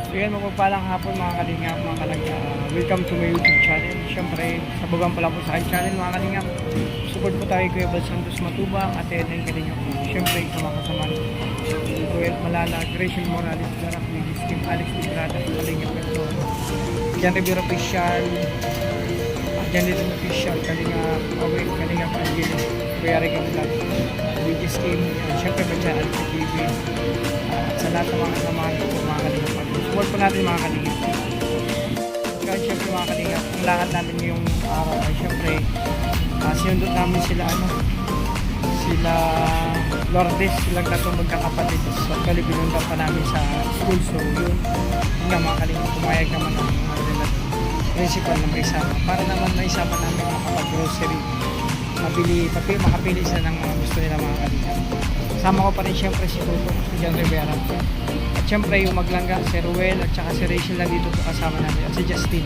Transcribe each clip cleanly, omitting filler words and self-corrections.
So yan, mapagpalang hapon mga kalingap, mga kalangga. Welcome to my YouTube channel. Siyempre, sabagan pa lang po sa aking channel mga kalingap. Support po tayo Kuya Bal Santos Matubang at Eden Kalingap po. Siyempre, sa mga kasama Joel Malala, Grayson Morales, Larak Ligis, Kim Alex Librada, Kalingap ito. Jan Rivera Official, Jan Rivera Official, Kalingap, Away, Kalingap Angel, Kuya Rigang Vlog, Ligis Kim, siyempre ba dyan, Alex TV. Sa lahat ng mga kasamahan ko mga kalingap. Support po natin mga kalingap. Kaya syempre mga kalingap, ang lakad namin ngayong araw ay syempre sinundot namin sila sila Lourdes, silang tatong magkakapatid. So actually pinunta pa namin sa school. So yun nga mga kalingap, pumayag naman ang mga principal na may isama. Para naman may isama namin makapag-grocery. Makapili sila ng gusto nila mga kalingap. Kasama ko pa rin syempre si Toto, si Jan Rivera. At syempre yung maglangga, si Ruel at saka si Rachel na dito kasama namin at si Justin.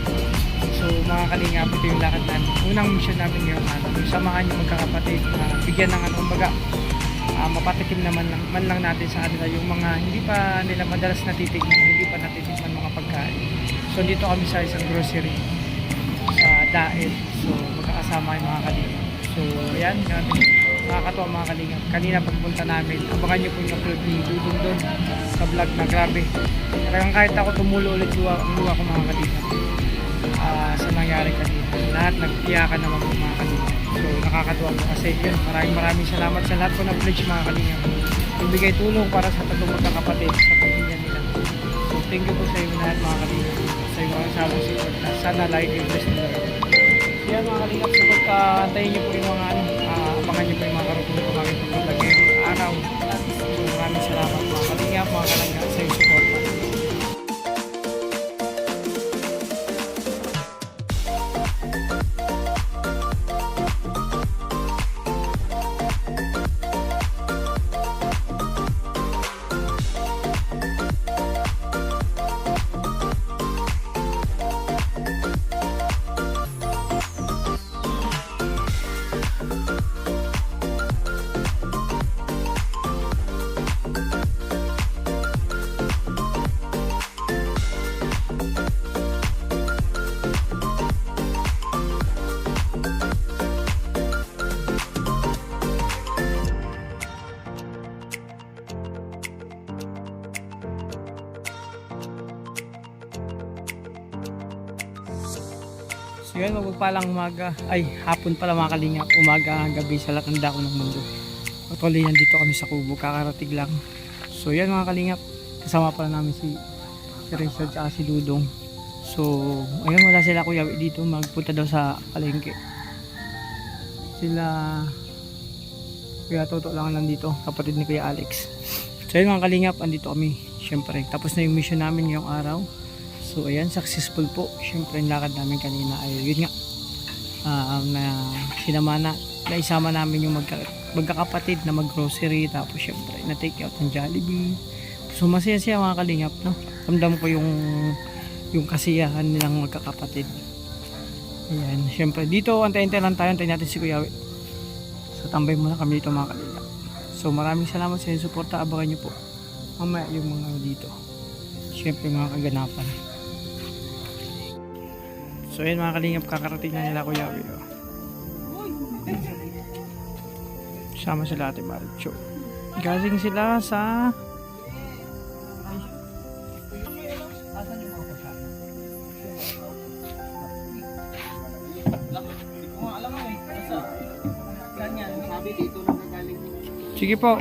So mga kalingap, ito yung lakad namin. Unang mission namin ngayon, yung samahan yung magkakapatid, bigyan ng kumbaga, mapatikim naman man lang natin sa kanila yung mga hindi pa nila madalas natitignan, hindi pa natitignan mga pagkain. So dito kami sa isang grocery sa Daet. So magkakasama yung mga kalingap. So ayan, nakakatawa mga kalingap. Kanina pagpunta namin, abangan nyo po yung upload ni Dudong doon sa vlog na grabe. Talagang kahit ako tumulo ulit ang luha ko mga kalingap sa nangyari kanina. Lahat nagtiyakan naman po mga kalingap. So nakakatawa po kasi yun, maraming salamat sa lahat po na pledge mga kalingap. Ibigay tulong para sa tatlong magkakapatid sa pamilya nila. So thank you po sa inyo lahat mga kalingap. Sa inyo ang sabong support na sana like and bless nila. So yan mga kalingap, support antayin nyo po yung mga abangan nyo po yung mga karugtong po kami pagpapagay araw. So maraming salamat mga kalingap, mga kalangga sa yung support. So yun, magpalang umaga, hapon pala mga kalingap, umaga, gabi sa lahat ng dako ng mundo. Actually, nandito kami sa Kubo, kakarating lang. So yan mga kalingap, kasama pala namin si Rachel at si Dudong. So, ayun, wala sila Kuya dito, magpunta daw sa palengke. Sila Kuya Toto lang nandito, kapatid ni Kuya Alex. So yun mga kalingap, andito kami, syempre. Tapos na yung mission namin ngayong araw. So ayan, successful po. Syempre yung lakad namin kanina ay yun nga, na sinamana, naisama namin yung magkakapatid na mag-grocery. Tapos syempre na take out ng Jollibee. So masaya siya mga kalingap, no? Ramdam ko yung kasiyahan nilang magkakapatid. Ayan, syempre dito antay-antay lang tayo, antayin natin si Kuya. So tambay muna kami dito mga kalingap. So maraming salamat sa inyong suporta, abangan nyo po mamaya yung mga dito, syempre mga kaganapan. So yun mga kalingap, kakarating na nila Kuya Wio. Sama sila Ate Maricho. Galing sila sa sige po.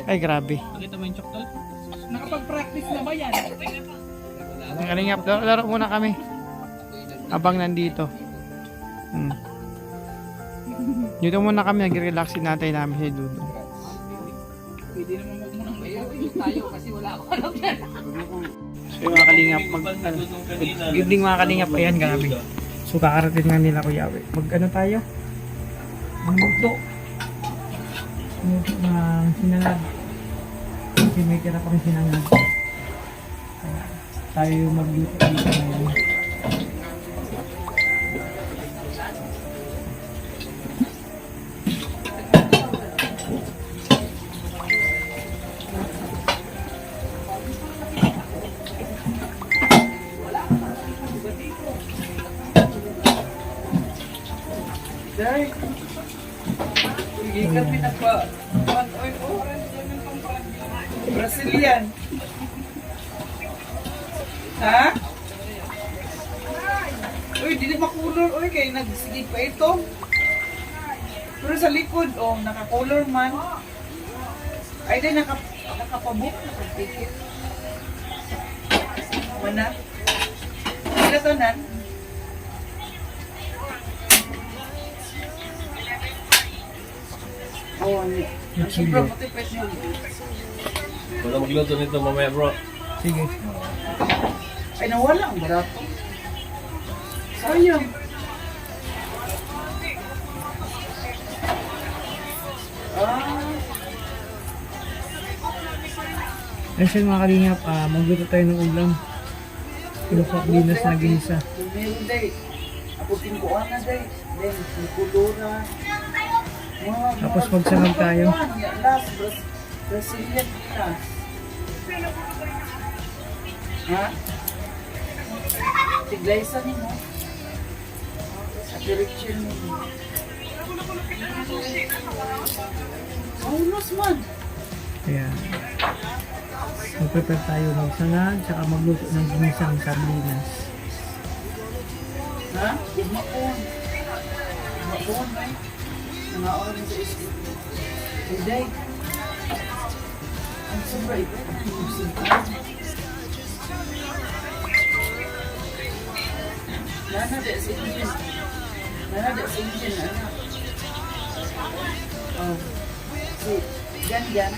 Ay grabe. Pakita mo yung choktol. Nakapag-practice na ba yan? Ang kalingap, laro muna kami habang nandito. Dito muna kami, nag-relaxin natin namin si Dudo. Pwede naman magmunang mayo tayo kasi wala ako alam yan. So yung mga kalingap, good evening mga kalingap, ayan grabe. So kakarating nga nila Kuya Awe. Tayo? Magmukdo. Na sinangag. Kasi may tira pa rin sinangag. Tayo magluto dito ngayon. Gigikat mi na pa. Brazilian. Ha? Uy, di na makulor. Uy, kaya nagsigig pa ito. Pero sa likod, oh, nakakulor man. Ay, di, nakapabuk. Nakapikit. Mana? Sila to, Nan? Oh, ang sobrang matipid niyo. Wala magluto nito mamaya bro. Sige. Ay, nawala ang barato. Sayang. Ah, Ayun mga kalingap, magluto tayo ng ulam. Yung sardinas na ginisa. meron day. Ako tingkuan na day. Then, kulura. Tapos magsangag tayo. Last, Brazilian class. Ha? Tiglaysa ni mo. Sa direction mo. Maunos man. Ayan. Mag-prepare tayo ng sangag, saka magluto ng ginisang sardinas. Ha? Umakon. Umakon ay. Nangaon sa isip. Hindi. Ang sobra ito. Ang sobra. Nana da sa engine. Nana da sa engine. Anak. Oh. Si, yan.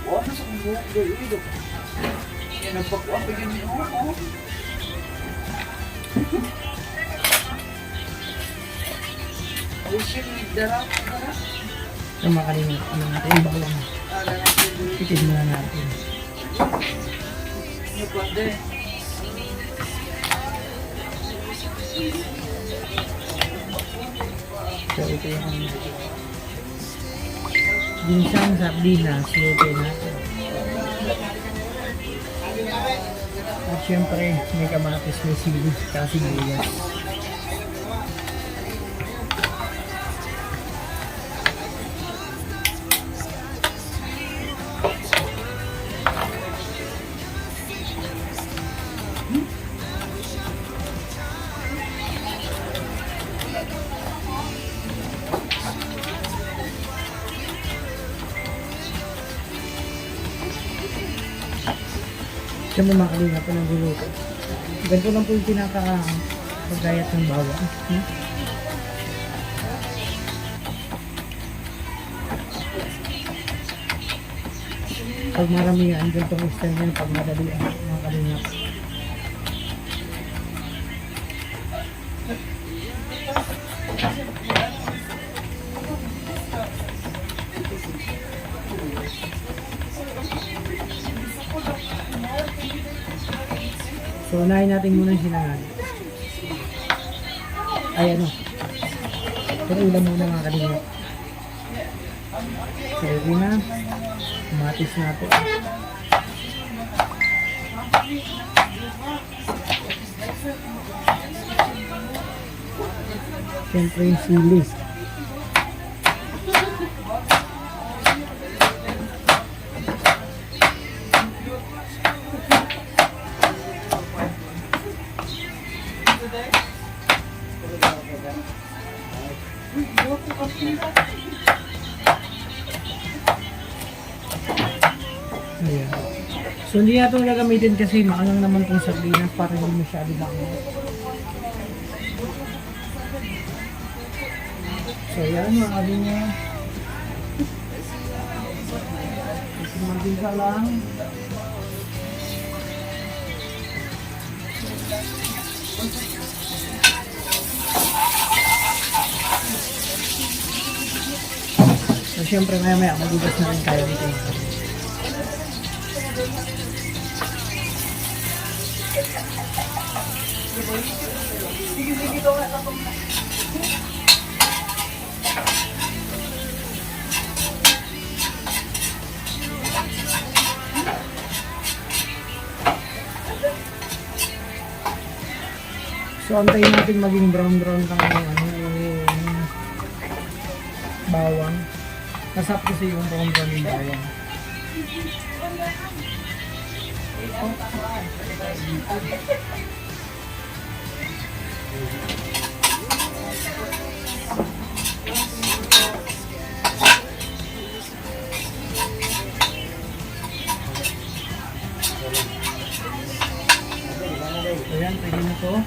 Wala na sa buhok dito. Yan nagpakuha pa yun yun. Oh. Wishing with darap. Yung mga kalingap, ano natin yung baklang. Pitid muna natin. Ano pa din? So ito yung ginisang sardinas, luto natin. At syempre, may kamatis, may sili, saka sibuyas. Siya mga kalingap po ng guluto. Ganito lang po yung pinaka-pagayat ng bawang. Pag maramihan, ganito ang style yan pag madalian mga kalingap. So, unahin natin muna yung sinangag. Ay, ano? Pero ulam muna mga kalingap. So, ito na. Matis natin. Siyempre yung sili. Ayan. So hindi natin gagamitin kasi maangang naman itong sardinas para hindi masyado bango. So yan mga kabinya. Isang mantika lang. So syempre maya magugas na rin tayo dito. Sige, daw na ako. So antayin natin maging brown lang yung bawang. Masarap kasi yung brown yung bawang. Ayan, pwede na to.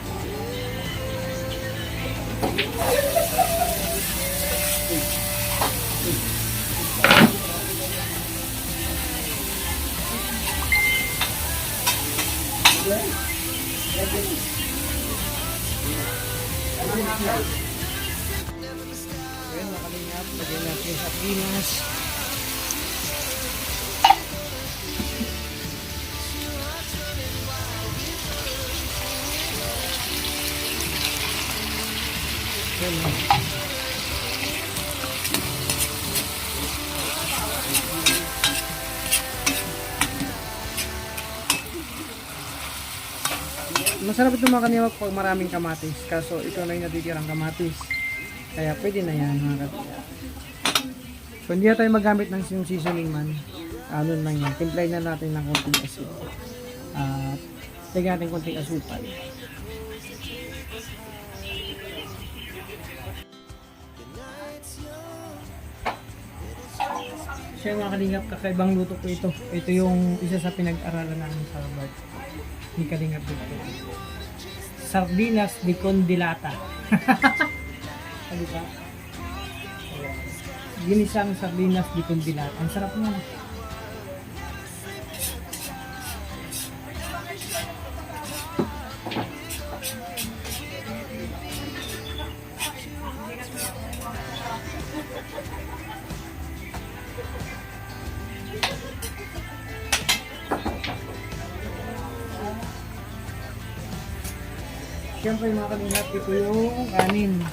Ayan, nakalingap. Lagyan natin sa pinas. Masarap ito mga kaniwak pag maraming kamatis. Kaso ito na yung natitirang kamatis. Kaya pwede na yan mga kaniwak. So hindi na tayo magamit ng seasoning man. Ano lang yan. Timplay na natin ng konting asin. At lagyan natin konting asukal. Siya mga kalingap, kakaibang luto ko ito. Ito yung isa sa pinag-aralan namin sa Harvard. Ni kalingap dito. Sardinas de Condilata. Ano ba? Ginisang sardinas de Condilata. Ang sarap mo. Siyempre mga kalingap, ito yung kanin.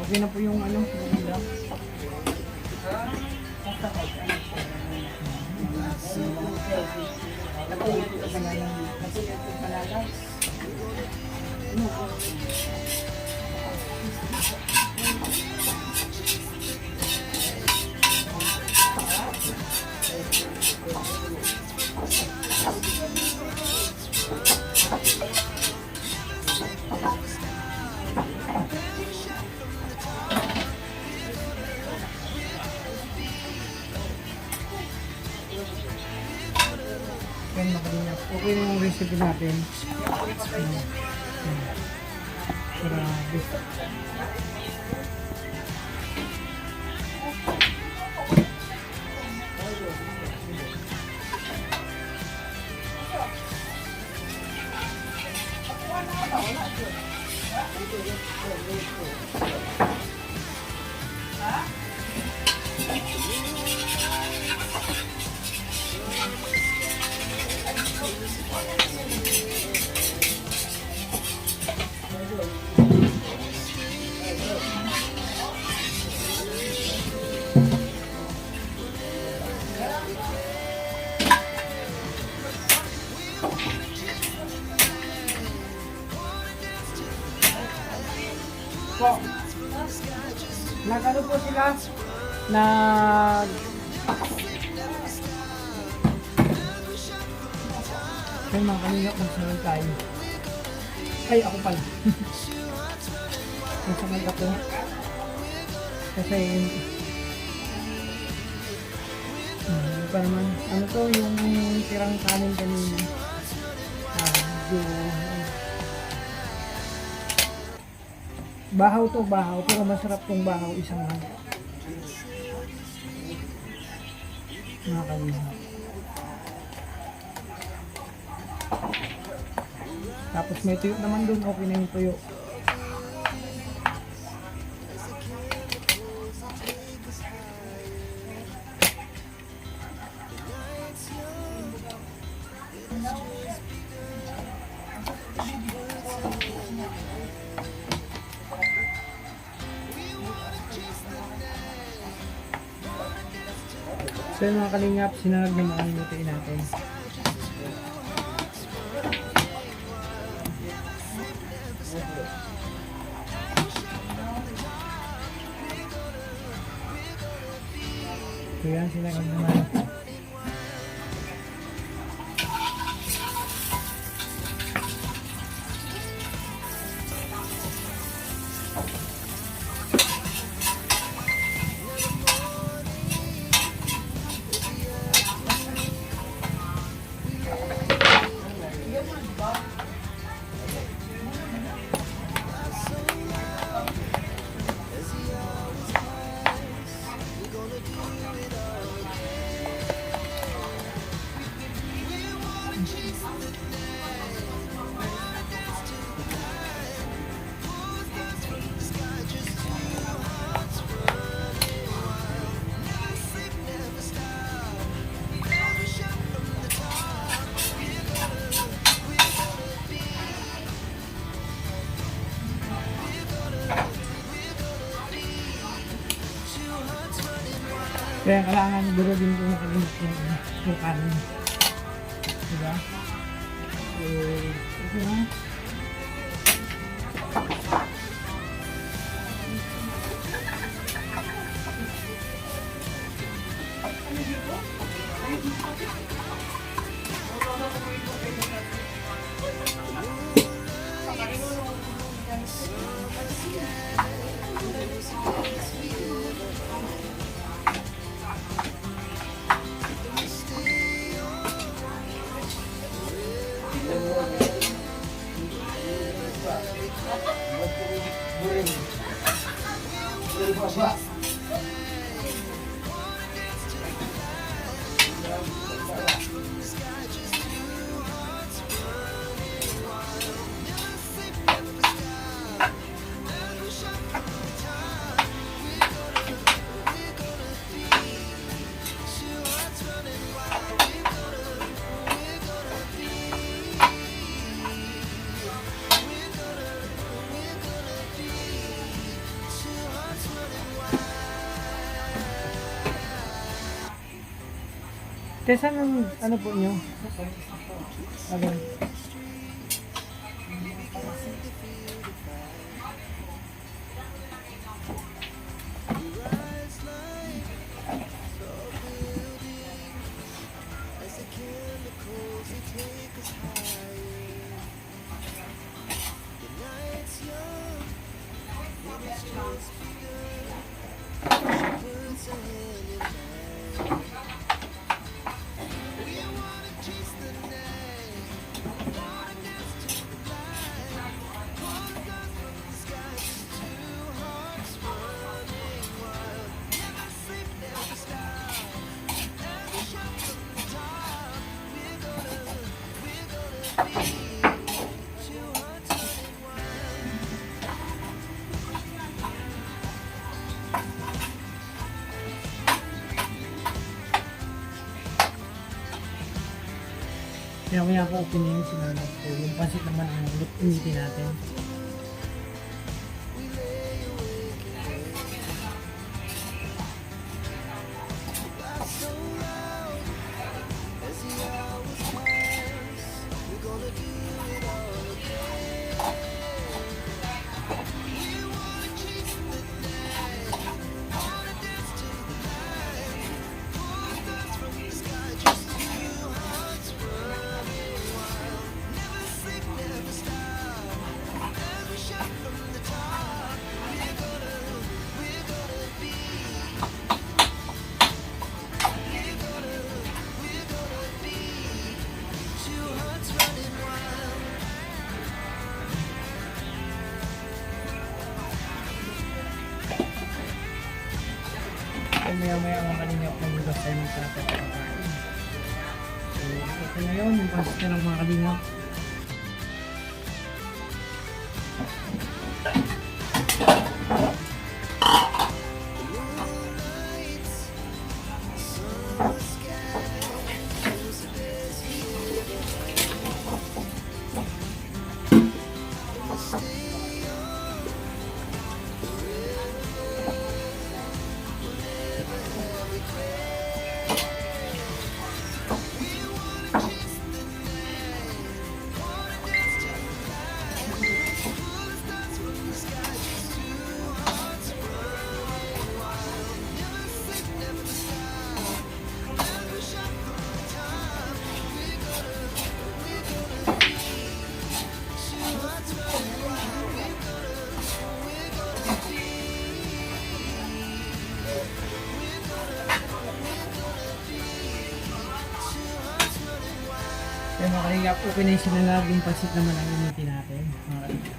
Okay na po yung ano, yung ulam. Yan mga kalingap. Okay na yung recipe natin. Grabe. Po. Nagano po sila? Ay mga kalingap, magsunod tayo. Ay, ako pala. Magsunod ako. Kasi pa naman. Ano to, yung tirang kanin kanina. Bahaw to, bahaw. Pero masarap tong bahaw, isang lang. Mga kalingap. Tapos may tuyo naman dun, okay na yung tuyo. So yun mga kalingap, sinarag na mga lutuin natin. Kaya sila kami naman. Kaya kailangan siguro din ko nakalimot yung kanin. Diba? Okay na. Tessa, ano po nyo? Ano? Kaya kaya po opinion sila na po. Yung pansit naman ang initin natin. Maya-maya mga kalingap mag-ugas tayo ng sarap at pagkain. So, okay na yun. Yung pansit na lang mga kalingap. Kaya mga kalingap, okay na yung sinangag yung pansit naman ang initin natin. Mga kalingap.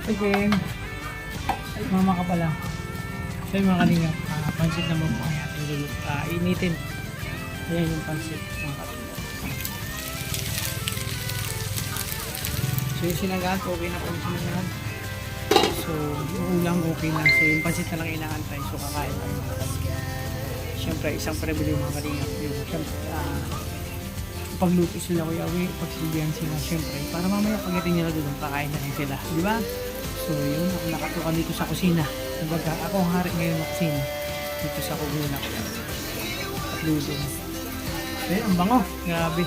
Sige. Mama ka pala. So yung mga kalingap, pansit naman po ang ating lulut. Initin. Ayan yung pansit. Mga kalingap. So yung sinagaan, okay na po yung sinagaan. So yung ulang okay na. So yung pansit na lang inaantay. So kakain tayo mga kalingap. Siyempre isang prebili mga kalingap. Yung siyempre, pagluto sila kuya Awi, pagsilbihan sila siyempre. Para mamaya pagdating nila doon, kakain na rin sila. Di ba? So yun, ako nakatukan dito sa kusina. Kumbaga, ako ang hari ngayon ng kusina. Dito sa kugunak. At luto. Ayun, ang bango. Grabe.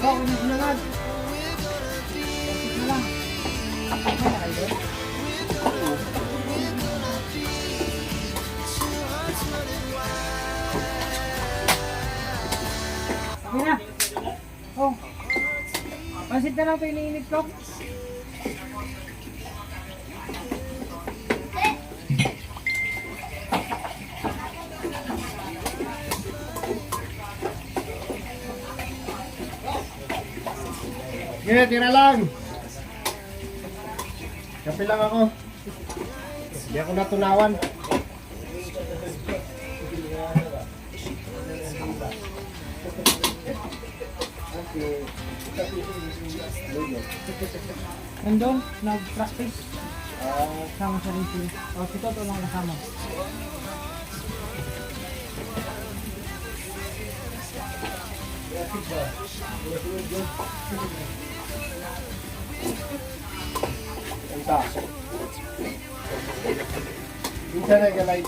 Oh, ulit-ulit. Sige na. Oh. Pansit na lang ito iniinit ko. Sige, tira lang. Kape lang ako. Hindi ako natunawan. Nandun, nag-practice. Sama sa rin sila. O, si Toto lang kasama. Ang taso. Minsan ay galay.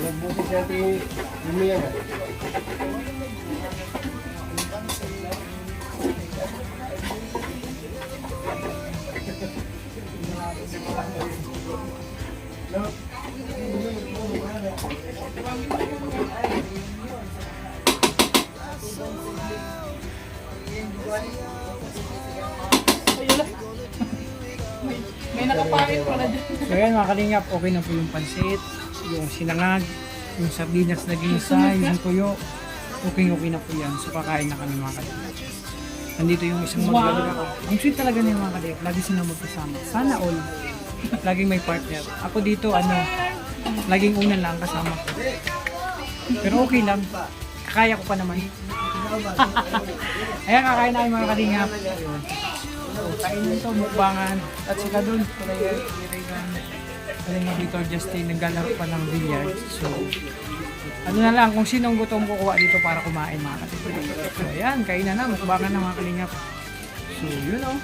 Nagbuti siya ito yung yan. May nakapalit pala dyan. So yan mga kalingap, okay na po yung pansit, yung sinangag, yung sardinas na ginisa, yung tuyo. Okay na po yan. So kakain na kami mga kalingap. Nandito yung isang maglalaro. Ang sweet talaga na yung mga kalingap. Lagi sila magkasama. Sana all. Laging may partner. Ako dito, laging una lang kasama ko. Pero okay lang. Kaya ko pa naman. Ayan, kakain na yung mga kalingap. Ayun. Kain nito, mukbangan. At sila doon, Kalinga Victor Justin, naglalaro pa ng billiard. So, ano na lang, kung sinong gutom kukuha dito para kumain mga katipid. So, ayan, kainan na, mukbangan na mga kalingap. So, yun o.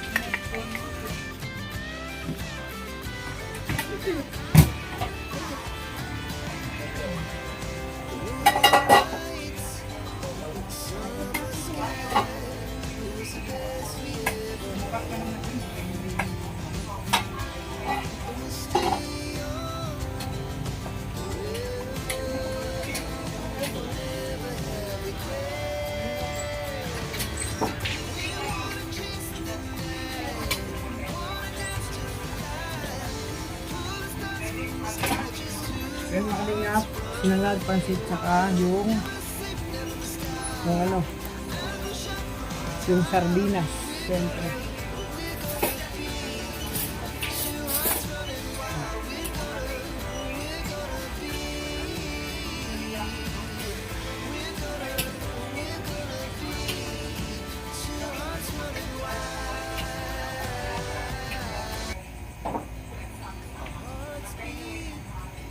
Yan mga kalingap, sinangag, pansit, saka yung ano, yung sardinas, siyempre.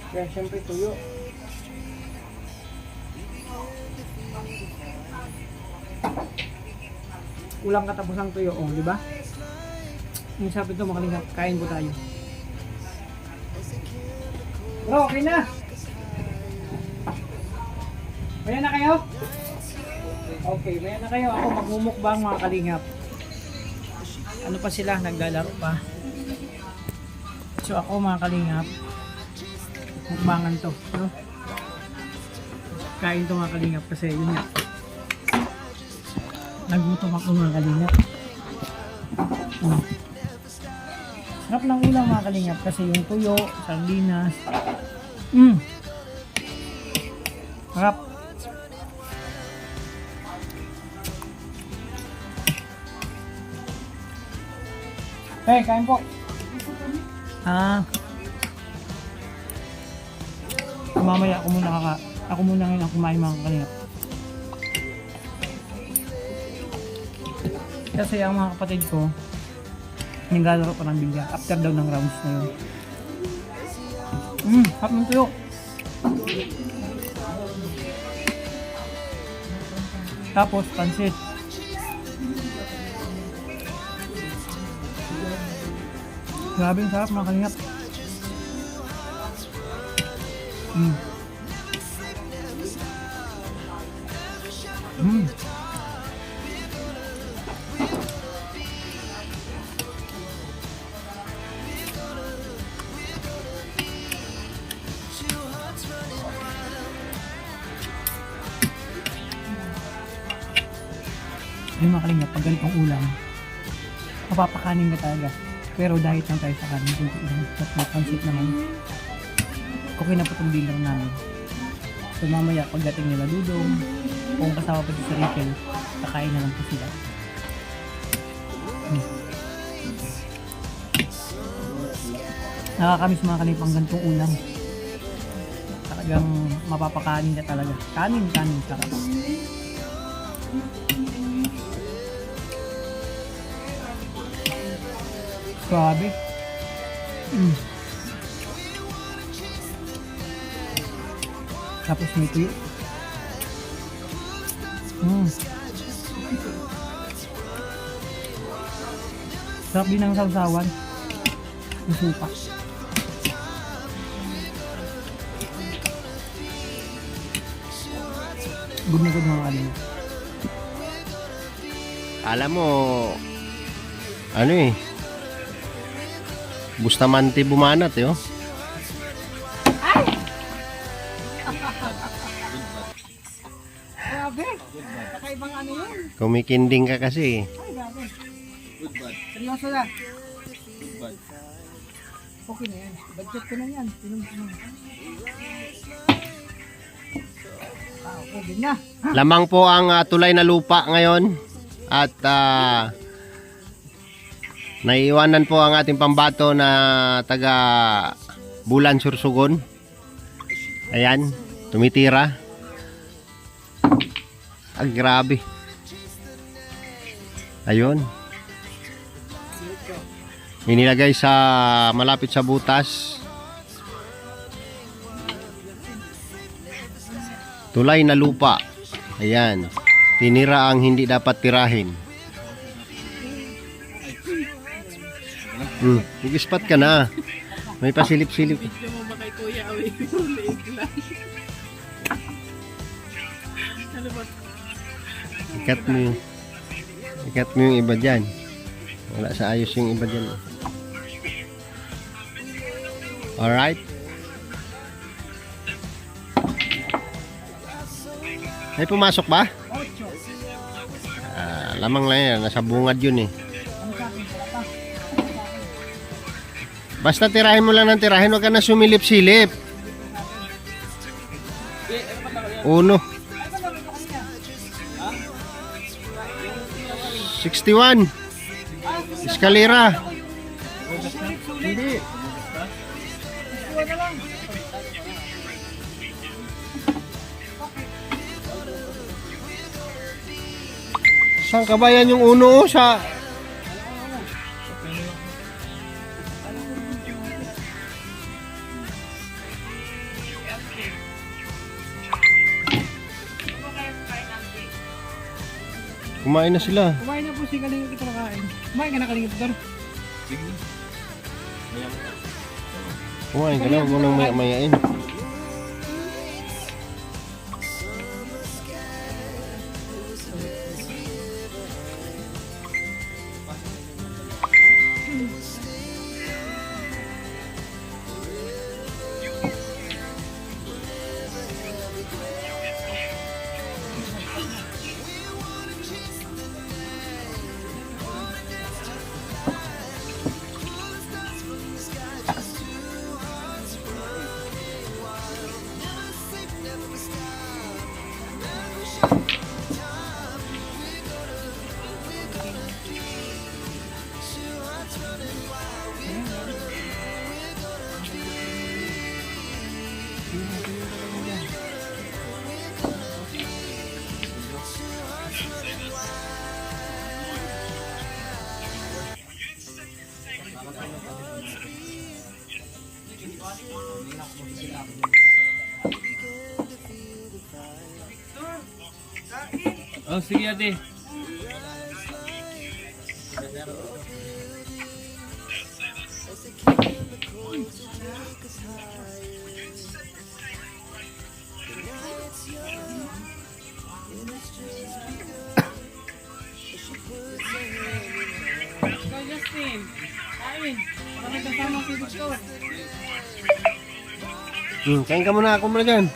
Kaya siyempre tuyo. Ulang katapusang tuyo, oh, di ba? Yung sabi ito, makalingap, kain po tayo. Bro, okay na? Maya na kayo? Okay, maya na kayo. Ako magmumukbang mga kalingap. Ano pa sila, naglalaro pa. So ako mga kalingap, mukbangan to, no? Kain to mga kalingap kasi yun nga, nagutom ako mga kalingap. Sarap ng ulam mga kalingap kasi yung tuyo, sardinas, sarap. Hey, kain po. Mamaya ako muna ngayon ang kumain mga kalingap. Kasi ang mga kapatid ko naglalaro pa ng bilya after daw ng rounds na yun. Hap ng tuyo. Tapos pansit. Grabe yung sarap mga kalingap. Yung mga kalingap, pag ganitong ulam, mapapakanin ka talaga. Pero diet lang tayo sa kanin. At mapansit naman. Okay na po itong dinner namin. So mamaya pagdating nila Dudong, kung kasama pa sa Rachel, kakain na lang po sila. Nakakamiss mga kalipang ganitong ulam. Talagang mapapakanin ka talaga. Kanin, sarap. Grabe. Tapos may tuyo. Sarap din ang sausawan. Yung supa. Good na good mga kalina. Alam mo, ano eh, Bustamante bumanat eh, oh. Grabe. Kakaibang ano yun. Kumikinding ka kasi. Ay, grabe. Seryoso na. Okay na yan. Budget ko na yan. Okay na. Lamang po ang tulay na lupa ngayon. At naiiwanan po ang ating pambato na taga Bulan Sursugon. Ayan, tumitira. Grabe. Ayun. Inilagay sa malapit sa butas. Tulay na lupa. Ayan. Tinira ang hindi dapat tirahin. Nag-spot ka na. May pasilip-silip. Video mo ba kay Kuya Awi? Liig lang. Ano ba? Ikat mo yung iba dyan. Wala sa ayos yung iba dyan. Alright. May pumasok ba? Lamang lang yan. Nasa bungad yun eh. Basta tirahin mo lang ng tirahin. Huwag ka na sumilip-silip. 1. 61. Eskalera. Hindi. Saan ka ba yan yung 1 sa... Kumain na sila. Kumain na po si Kalingap ito nakain. Kumain ka na Kalingap ito. Kumain ka na. Huwag mo nang mayain. Oh, sige ate. Ikaw, Justin. Kain. Baka may kasama si Victor. Kain ka muna. Ako muna dyan.